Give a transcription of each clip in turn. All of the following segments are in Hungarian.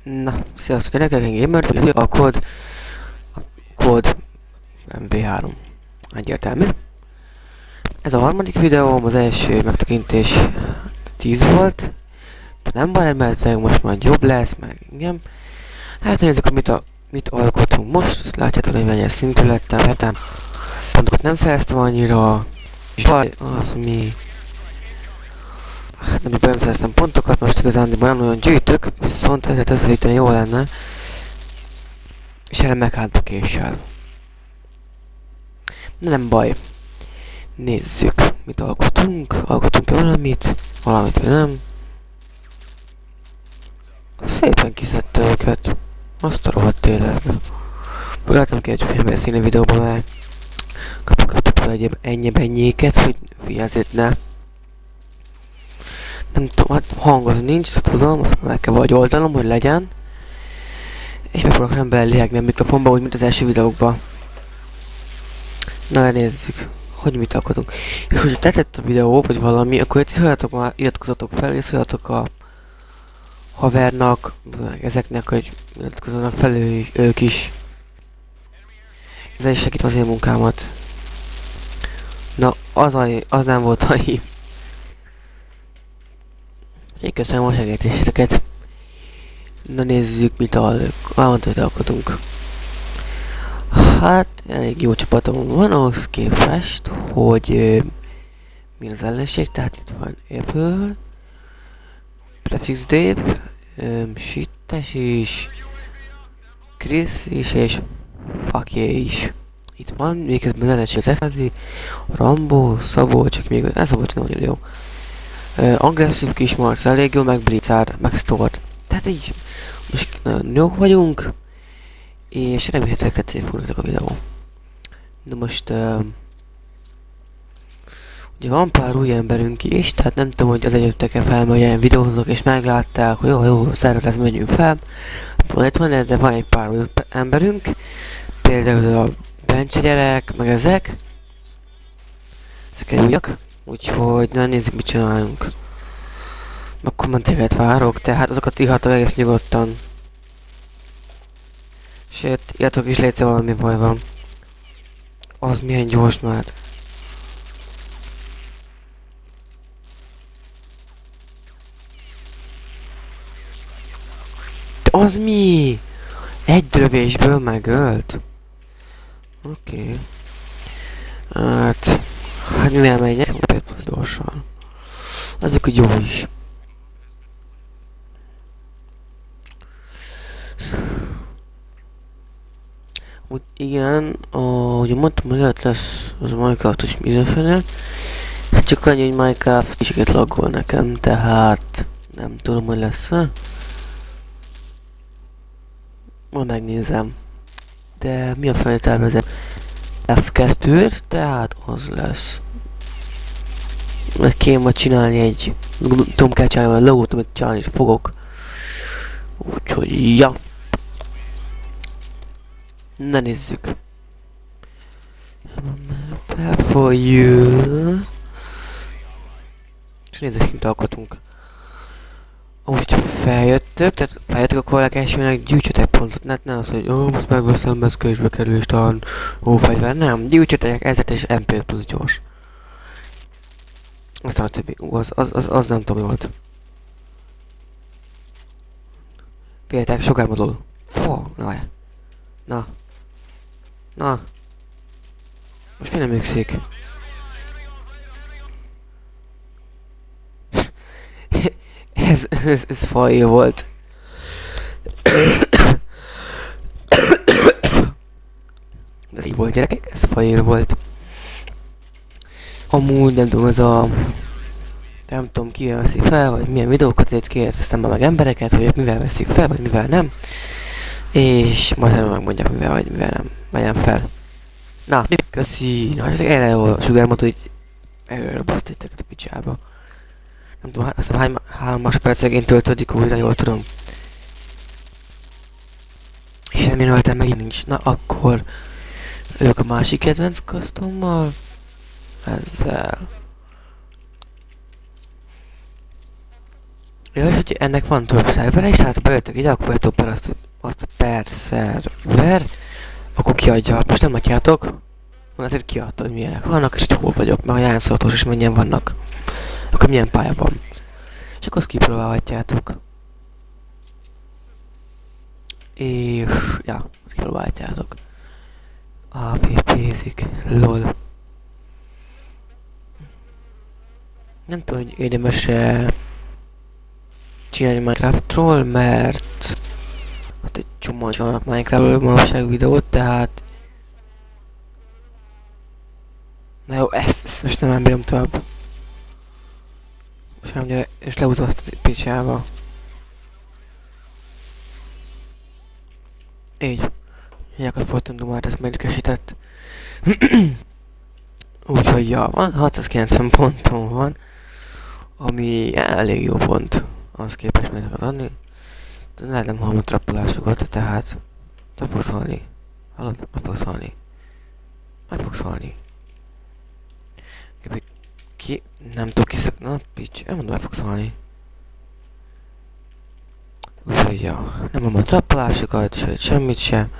Na, sziasztok gyerekek, én Gamer, a kód MV3. Egyértelmű. Ez a harmadik videóm, az első megtekintés 10 volt. De nem baj, mert most majd jobb lesz, meg igen. Hát nézzük, hogy mit alkotunk most. Látjátok, hogy mennyire szintű lettem, hetem. Pontokat nem szereztem annyira. És baj, az mi... Hát nem szereztem pontokat, most igazándiból nem nagyon gyűjtök, viszont ezért összegyűjteni jó lenne. És erre meghátba késsel. De nem baj. Nézzük, mit alkotunk. Alkotunk-e valamit? Valamit vagy nem? Szépen kiszedte őket. Azt a rohadt tényleg. Próbáltam ki egy olyan beszélni videóban, mert kapok egyéb ennyi-bennyéket, hogy azért ne. Nem tudom, hát hangoz nincs, azt tudom, azt meg kell vagy oldanom, hogy legyen. És megpróbálok nem belélihegni a mikrofonba, úgy mint az első videókban. Na, nézzük, hogy mit alkotunk. És hogyha tetszett a videó, vagy valami, akkor iratkozzatok fel, és szóljatok a havernak, ezeknek, hogy iratkozzanak fel ők is. Ez is segít az én munkámat. Na, az nem volt a hím. Én köszönöm a segítéseket. Na nézzük, mit alkotunk. Hát, elég jó csapatom van ahhoz képest, hogy mi az ellenség, tehát itt van Apple, Prefix Dave, Sittes is, Chris is, és Fakje is. Itt van, végezben az ellenség az Efázi, Rambo, Szabó, csak még ez Szabó nem nagyon jó. Agresszív Kismarc, elég jó, meg Blizzard, meg Store. Tehát így, most nagyon jók vagyunk. És remélhetőleg tetszeni fog nektek a videó. De most... ugye van pár új emberünk is, tehát nem tudom, hogy az egyöttek-e fel, hogy ilyen videózok és meglátták, hogy jó, szervet lesz, menjünk fel. De van egy pár új emberünk. Például a Bencse gyerek, meg ezek. Ezek újak. Úgyhogy na nézzük, mit csináljunk. Meg kommenteket várok, tehát azokat írhatok egész nyugodtan. Sőt, írjatok is létszik, valami baj van. Az milyen gyors már. Az mi? Egy lövésből megölt? Oké. Hát mivel megyek? Plusz gyorsan. Azok úgy jó is. Úgy igen, ugye mondtam, hogy lehet lesz az a Minecraftos mindenféle. Hát csak annyi, hogy Minecraft kicsit laggol nekem, tehát nem tudom, hogy lesz-e. Ma megnézem. De mi a felé tervezem? F2-t, tehát az lesz. Meg kéne csinálni egy... tudom kell csinálni a logót, amit csinálni is fogok. Úgyhogy ja. Na nézzük. For you. És nézzük, mit alkotunk. Ahogy feljöttök, akkor a legelsőnek gyűjtsetek pontot, ne az, hogy most megveszem, ez késbe kerül, és talán fegyver, nem, gyűjtsetek ezet és MP plusz gyors. Aztán a többi, az nem tudom, mi volt. Figyeljetek, sok ármodul. Fó, na várj. Na. Most mi nem műkszik? ez fajja volt. Ez így volt, gyerekek, ez fajér volt. Amúgy nem tudom, ez a... nem tudom, kivel veszik fel, vagy milyen videókat kérdeztem meg embereket, hogy ők mivel veszik fel, vagy mivel nem. És majd megmondják, mivel vagy mivel nem vegyem fel. Na, köszi. Na, ez erre jó sugármot, hogy erről basztítják a picsába. Nem tudom, azt hiszem 3 másodpercegén töltődik újra, jól tudom. És nem minőltem megint nincs. Na akkor ők a másik kedvenc custommal. Ezzel. Ja, és hogy ennek van több szervere is, tehát ha bejöttek ide, akkor bejöttek per azt per szerver, akkor kiadja. Most nem látjátok, mondhatod kiadta, hogy milyenek vannak, és hogy hol vagyok, meg a jánszolatos, és mennyien vannak. Akkor milyen pálya van. És akkor azt kipróbálhatjátok. És... ja, azt kipróbálhatjátok. AVP-zik, lol. Nem tudom, hogy érdemes-e csinálni Minecraftról, mert hát egy csomó csinálnak Minecraftról manapság videót, tehát... Na jó, ezt most nem bírom tovább. Most nem, és lehúzom azt a picsába. Így. Ilyekat folytatom már, ez megkeresített. Úgyhogy ja, van 690 ponton van, ami elég jó pont. Az képes meg adni. De lehet nem hallom a trappolásokat, tehát nem fogsz halni. Hallod? Meg fogsz halni. Meg fogsz halni. Ki? Nem tudok kiszakni. Na, pics. Elmondom, meg fogsz halni. Úgyhogy ja, nem hallom a trappolásokat, semmit sem.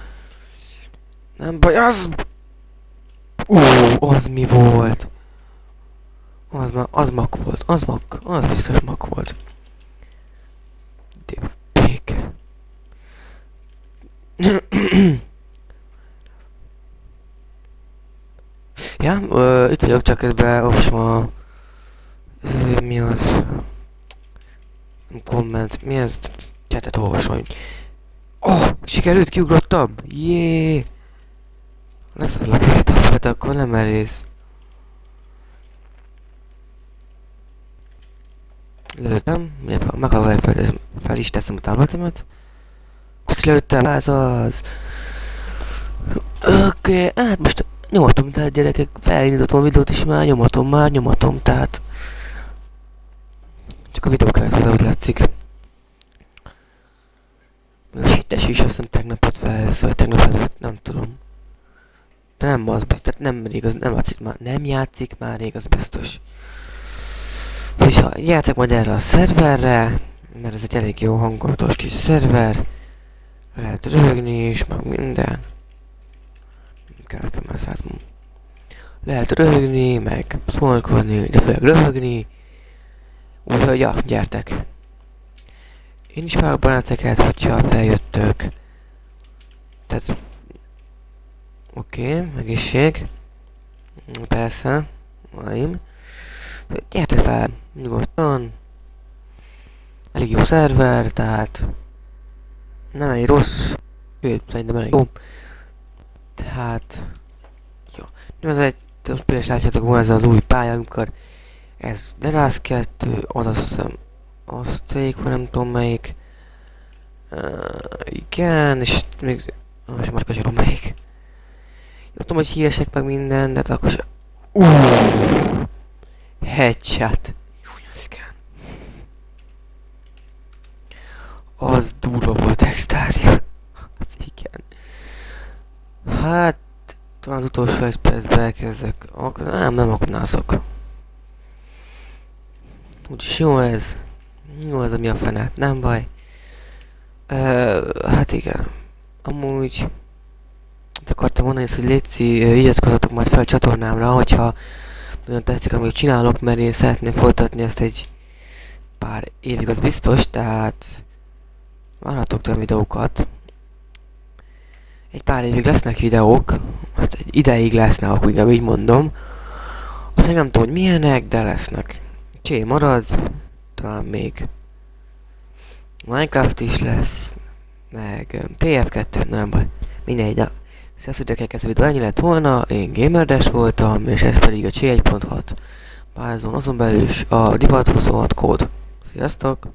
Nem baj, az... az mi volt? Az mak volt, az biztos mak volt. De béke. Ja, itt vagyok, csak közben olvasom a... mi az? Komment, mi ez? Chatet olvasom. Sikerült, kiugrottam! Jé! Leszarlak egy tapet, akkor nem merész. Lőttem, meghallom, fel is teszem a táblatomat. Azt lőttem, az. Oké, hát most nyomatom, tehát gyerekek, felindítottam a videót és már nyomatom, tehát... Csak a videó kellett hozzá, hogy látszik. Most hittes is, azt hiszem tegnapot szóval tegnap előtt, nem tudom. De nem az, tehát nem játszik már rég, az biztos. Hogyha gyertek majd erre a szerverre, mert ez egy elég jó hangulatos kis szerver. Lehet röhögni is, meg minden. Kell nekem ezt látnom. Lehet röhögni, meg szmolkodni, de főleg röhögni. Úgyhogy ja, gyertek. Én is várok benneteket, hogyha feljöttök. Tehát... Oké, egészség. Persze. Vaim. Gyertek fel, nyugodtan. Elég jó szerver, tehát... Nem egy rossz. Sőt, szerintem elég jó. Tehát... Jó. Nem ez egy... Például látjátok volna ez az új pálya, amikor... Ez Derász 2, az azt hiszem... Azték, vagy nem tudom melyik. Igen, és még... Most már kacsarom melyik. Nem tudom, hogy híresek meg minden, de akkor se... Headshot. Az durva volt, extázia. Az igen. Hát... Talán az utolsó egy percben elkezdek. Nem aknázok. Úgyis jó ez. Jó ez, ami a fenát, nem baj. Hát igen. Amúgy... akartam mondani, hogy létszi, igyezkozzatok majd fel a csatornámra, hogyha nagyon tetszik, amit csinálok, mert én szeretném folytatni ezt egy pár évig, az biztos, tehát várhatok tőle videókat. Egy pár évig lesznek videók, hát egy ideig lesznek, akkor inkább így mondom. Azt nem tudom, hogy milyenek, de lesznek. Csé marad, talán még Minecraft is lesz, meg TF2, nem baj, mindegy, na. Sziasztok, gyerekek, ez a videó ennyi lett volna, én GamerDash voltam, és ez pedig a C1.6 Pázon, azon belül is a Divat 26 kód. Sziasztok!